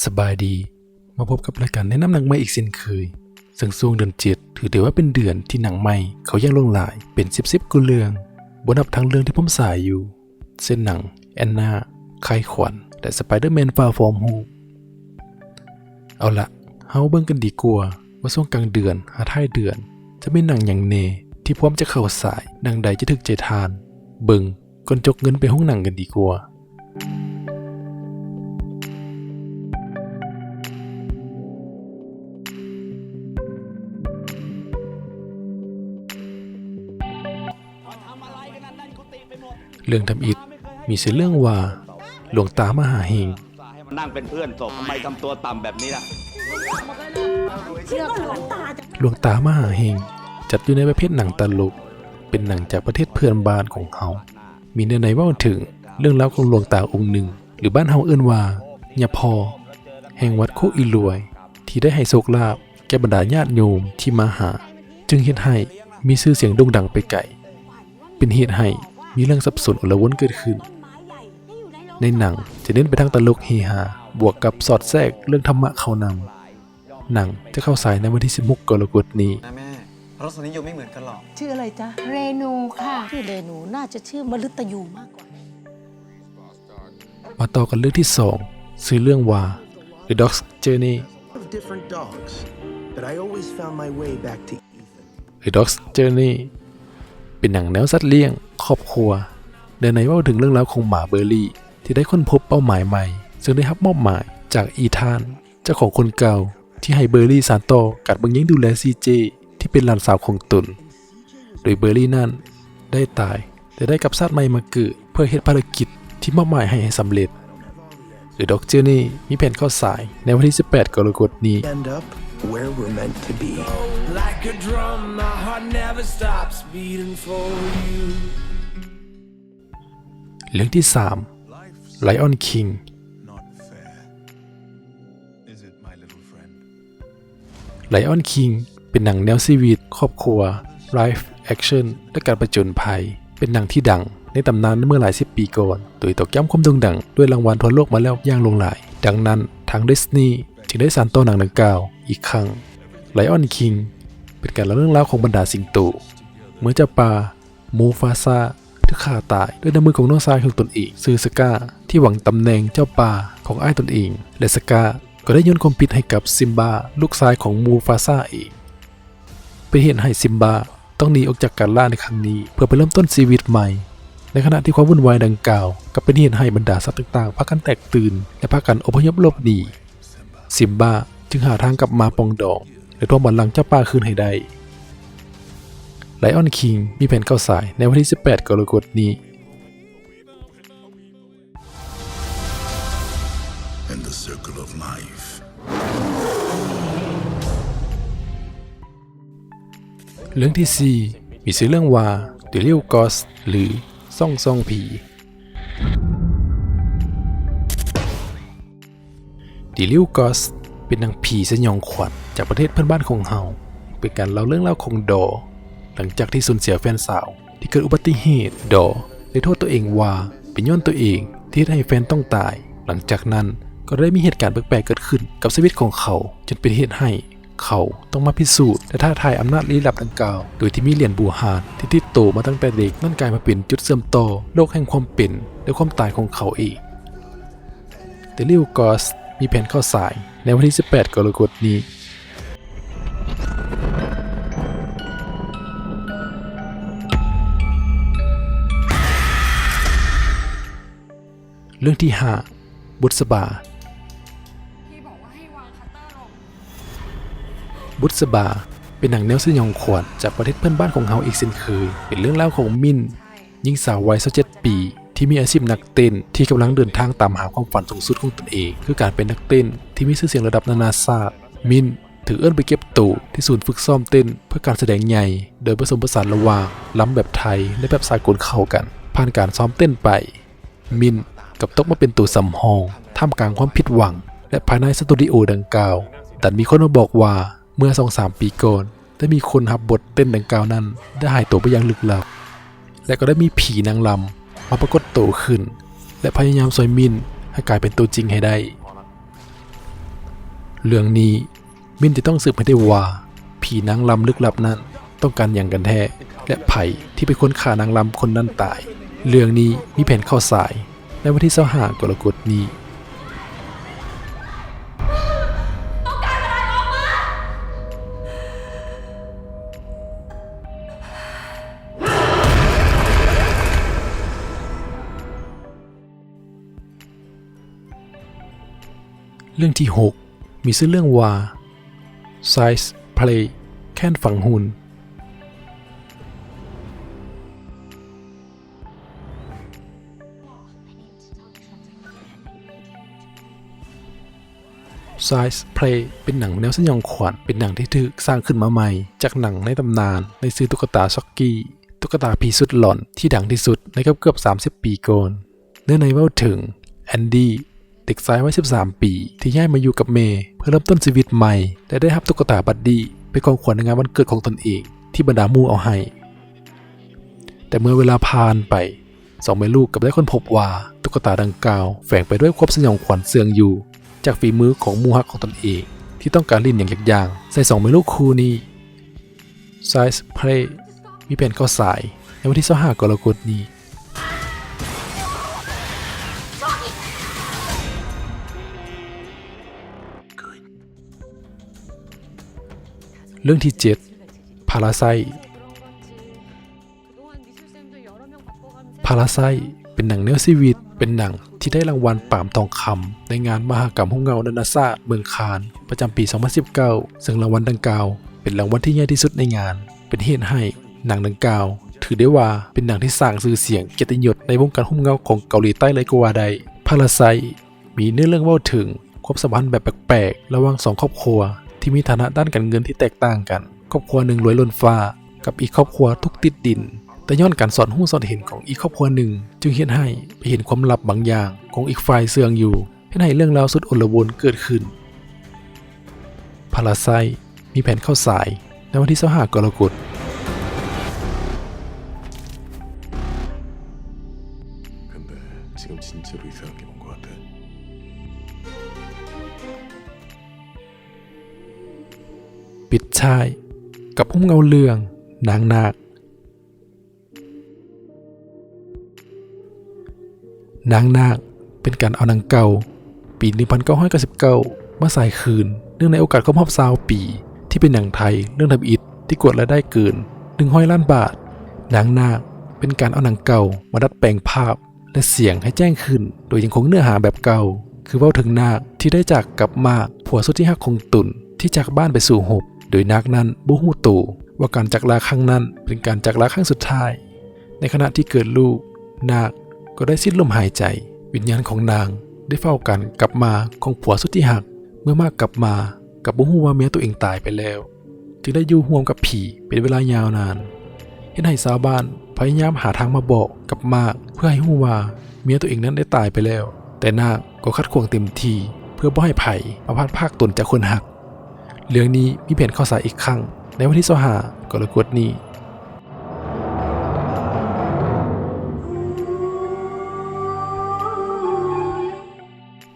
สบายดีมาพบกับรายการแนะนำหนังใหม่อีกเช่นเคยซึ่งช่วงเดือน7ถือได้ว่าเป็นเดือนที่หนังใหม่เขายังลงหลายเป็น10กูเรื่องบนับทั้งเรื่องที่ผมสายอยู่เส้นหนังแอนนาไข้ขวัญและสไปเดอร์แมนฟาร์ฟรอมโฮมเอาละเฮาเบิ่งกันดีกว่าว่าช่วงกลางเดือนหาท้ายเดือนจะมีหนังอย่างเนที่พร้อมจะเข้าสายหนังใดจะถึกใจทานเบิ่งก่อนจกเงินไปห้องหนังกันดีกว่าเรื่องทำอิฐมีชื่อเรื่องว่าหลวงตามหาเฮงมานั่งเป็นเพื่อนศพทำไมทำตัวต่ำแบบนี้ล่ะหลวงตามหาเฮงจัดอยู่ในประเภทหนังตลกเป็นหนังจากประเทศเพื่อนบ้านของเขามีเนื้อในว่าถึงเรื่องราวของหลวงตาองค์หนึ่งหรือบ้านเฮาเอิ้นว่าญาพอแห่งวัดโคกอีรวยที่ได้ให้โชคลาภแก่บรรดาญาติโยมที่มาหาจึงเฮ็ดให้มีชื่อเสียงโด่งดังไปไกลเป็นเหตุให้มีเรื่องสับสนอลวนเกิดขึ้นในหนังจะเน้นไปทางตลกเฮฮาบวกกับสอดแทรกเรื่องธรรมะเข้านำหนังจะเข้าฉายในวันที่16กรกฎาคมนี้แม่รสนิยมไม่เหมือนกันหรอกชื่ออะไรจ๊ะเรนูค่ะชื่อเรนูน่าจะชื่อมฤตยูมากกว่ามาต่อกันเรื่องที่2ชื่อเรื่องว่า The Dog's Journey different dogs but I always found my way back to Ethan The Dog's Journey เป็นหนังแนวสัตว์เลี้ยงครอบครัวเดินในว่าถึงเรื่องราวของหมาเบอร์รี่ที่ได้ค้นพบเป้าหมายใหม่ซึ่งได้รับมอบหมายจากอีธานเจ้าของคนเก่าที่ให้เบอร์รี่สานต่อการเบิ่งแย่งดูแลซีเจที่เป็นหลานสาวของตนโดยเบอร์รี่นั้นได้ตายแต่ได้กับสัตว์ใหม่มาเกิดเพื่อเฮ็ดภารกิจที่มอบหมายให้สำเร็จThe Dog's Journey มีแผนเข้าฉายในวันที่18กรกฎาคมนี้ end up where we're meant to be Like a drum, my heart never stops beating for you. เรื่องที่3 Lion King Lion King เป็นหนังแนวชีวิตครอบครัว Life Action และการประจนภัยเป็นหนังที่ดังในตำนานเมื่อหลาย10 ปีก่อนโดยตอกย้ำความโด่งดังด้วยรางวัลทั่วโลกมาแล้วอย่างหลากหลายดังนั้นทางดิสนีย์จึงได้สานต่อหนังดังกล่าวอีกครั้ง Lion King เป็นการเล่าเรื่องราวของบรรดาสิงโตเมื่อเจ้าป่ามูฟาซาถูกฆ่าตายด้วยน้ำมือของน้องชายของตนเองชื่อสก้าที่หวังตำแหน่งเจ้าป่าของอ้ายตนเองและสก้าก็ได้โยนความผิดให้กับซิมบาลูกชายของมูฟาซาเองเป็นเหตุให้ซิมบาต้องหนีออกจากการล่าในครั้งนี้เพื่อไปเริ่มต้นชีวิตใหม่ในขณะที่ความวุ่นวายดังกล่าวก็เป็นเหตุให้บรรดาสัตว์ต่างๆพากันแตกตื่นและพากันอพยพหลบหนีซิมบาจึงหาทางกลับมาปองดองและทวงบัลลังก์เจ้าป่าคืนให้ได้Lion King มีแผนเข้าฉายในวันที่18กรกฎาคมนี้ And the circle of lifeเรื่องที่4มีชื่อเรื่องว่า The Little Ghost หรือซ่องผี The Little Ghost เป็นหนังผีสยองขวัญจากประเทศเพื่อนบ้านของเฮาเป็นการเล่าเรื่องราวของดอหลังจากที่สูญเสียแฟนสาวที่เกิดอุบัติเหตุดอได้โทษตัวเองว่าเป็นย้อนตัวเองที่ให้แฟนต้องตายหลังจากนั้นก็ได้มีเหตุการณ์แปลกๆเกิดขึ้นกับชีวิตของเขาจนเป็นเหตุให้เขาต้องมาพิสูจน์และท้าทายอำนาจลี้ลับดังกล่าวโดยที่มีเหรียญบูฮานที่ติดโตมาตั้งแต่เด็กนั่นกลายมาเป็นจุดเชื่อมต่อโลกแห่งความเป็นและความตายของเขาเอง The Little Ghost มีแผนเข้าฉายในวันที่18กรกฎาคมนี้เรื่องที่5บุษบาบุษบาเป็นหนังแนวสยองขวัญจากประเทศเพื่อนบ้านของเฮาอีกเช่นเคยเป็นเรื่องเล่าของมินหญิงสาววัย27 ปีที่มีอาชีพนักเต้นที่กำลังเดินทางตามหาความฝันสูงสุดของตนเองคือการเป็นนักเต้นที่มีชื่อเสียงระดับนานาชาติมินถือเอื้อนไปเก็บตัวที่ศูนย์ฝึกซ้อมเต้นเพื่อการแสดงใหญ่โดยผสมผสานระหว่างล้ำแบบไทยและแบบสากลเข้ากันผ่านการซ้อมเต้นไปมินกับตกมาเป็นตัวสำรองท่ามกลางความผิดหวังและภายในสตูดิโอดังกล่าวดันมีคนมาบอกว่าเมื่อ 2-3 ปีก่อนได้มีคนรับบทเต้นดังกล่าวนั้นได้หายตัวไปอย่างลึกลับและก็ได้มีผีนางรำมาปรากฏตัวขึ้นและพยายามซอยมินให้กลายเป็นตัวจริงให้ได้ เรื่องนี้มินจะต้องสืบให้ได้ว่าผีนางลำลึกลับนั้นต้องการอย่างกันแท้และไผ่ที่เป็นคนฆ่านางลำคนนั้นตายเรื่องนี้มีแผนเข้าสายในวันที่25 กรกฎาคมนี้เรื่องที่ 6 มีชื่อเรื่องว่า Size Play แค้นฝังหุ่นSize Play เป็นหนังแนวสยองขวัญเป็นหนังที่ถูกสร้างขึ้นมาใหม่จากหนังในตำนานในชื่อตุ๊กตาช็อกกี้ตุ๊กตาผีสุดหลอนที่ดังที่สุดในเกือบ30 ปีก่อนเนื่องในว่าถึงแอนดี้เด็กชายวัย13 ปีที่ย้ายมาอยู่กับเมย์เพื่อเริ่มต้นชีวิตใหม่และได้รับตุ๊กตาบัดดี้เป็นของขวัญในงานวันเกิดของตนเองที่บรรดาหมู่เอาให้แต่เมื่อเวลาผ่านไป2 แม่ลูกกับได้ค้นพบว่าตุ๊กตาดังกล่าวแฝงไปด้วยความสยองขวัญเสื่องอยู่จากฝีมือของหมู่ฮักของตนเองที่ต้องการลิ้นอย่างยากๆใส่2 แม่ลูกคู่นี้ Size Play มีแผนเข้าสายในวันที่25 กรกฎาคมนี้เรื่องที่ 7 Parasite Parasite เป็นหนังแนวชีวิตเป็นหนังที่ได้รางวัลปาล์มทองคำในงานมหกรรมหุ้มเงานานาชาติเมืองคานประจำปี 2019 ซึ่งรางวัลดังกล่าวเป็นรางวัลที่ใหญ่ที่สุดในงานเป็นเหตุให้หนังดังกล่าวถือได้ว่าเป็นหนังที่สร้างชื่อเสียงเกียรติยศในวงการหุ้มเงาของเกาหลีใต้เลยก็ว่าได้ Parasite มีเนื้อเรื่องเล่าถึงความสัมพันธ์แบบแปลกๆระหว่าง2 ครอบครัวที่มีฐานะด้านการเงินที่แตกต่างกันครอบครัวหนึ่งรวยล้นฟ้ากับอีกครอบครัวทุกติดดินแต่ย้อนการสอนหู้สอนเห็นของอีกครอบครัวหนึ่งจึงเห็นให้ไปเห็นความลับบางอย่างของอีกฝ่ายเสื่องอยู่เห็นให้เรื่องราวสุดโอลวนเกิดขึ้น Parasite มีแผนเข้าสายในวันที่25 กรกฎาคม근데 지금 진짜로 이상한 게 온 것 같아. ปิดท้ายกับหุ้มเงาเรื่องนางนาคเป็นการเอาหนังเก่าปี 1999 มาใส่คืนเนื่องในโอกาสครบรอบ20 ปีที่เป็นหนังไทยเรื่องทำอิฐที่กวาดรายได้เกิน100 ล้านบาทนางนาคเป็นการเอาหนังเก่ามาดัดแปลงภาพและเสียงให้แจ้งขึ้นโดยยังคงเนื้อหาแบบเก่าคือเว้าถึงนาคที่ได้จากกับมากผัวสุดที่ฮักของตุ่นที่จากบ้านไปสู่หบโดยนาคนั้นบ่ฮู้ตัวว่าการจากลาครั้งนั้นเป็นการจากลาครั้งสุดท้ายในขณะที่เกิดลูกนาคก็ได้สิ้นลมหายใจวิญญาณของนางได้เฝ้ากันกลับมาของผัวสุดที่หักเมื่อมากกลับมากับบ่ฮู้ว่าเมียตัวเองตายไปแล้วจึงได้อยู่ร่วมกับผีเป็นเวลายาวนานเห็นให้ชาวบ้านพยายามหาทางมาบอกกับมากเพื่อให้ฮู้ว่าเมียตัวเองนั้นได้ตายไปแล้วแต่นาคก็คัดค้านเต็มที่เพื่อบ่ให้ไผมาพาดภาคตนจากคนหักเรื่องนี้มีแผนเข้าสายอีกครั้งในวันที่25 กรกฎาคมนี้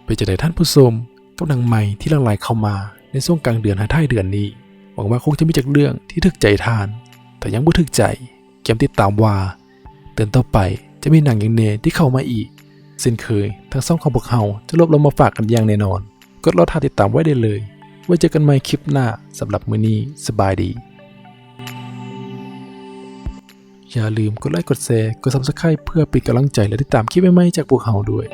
ไปจะได้ท่านผู้ชมกับหนังใหม่ที่หลั่งไหลเข้ามาในช่วงกลางเดือนท้ายเดือนนี้หวังว่าคงจะมีจากเรื่องที่ถึกใจทานแต่ยังบ่ถึกใจเกมติดตามว่าเดือนต่อไปจะมีหนังอย่างแน่ที่เข้ามาอีกเช่นเคยทั้งสองของพวกเราจะรวบรวมมาฝากกันอย่างแน่นอนกดรอท่าติดตามไว้ได้เลยไว้เจอกันใหม่คลิปหน้าสำหรับมื้อนี้สบายดีอย่าลืมกดไลค์กดแชร์กด Subscribe เพื่อเป็นกำลังใจและติดตามคลิปใหม่ๆจากพวกเราด้วย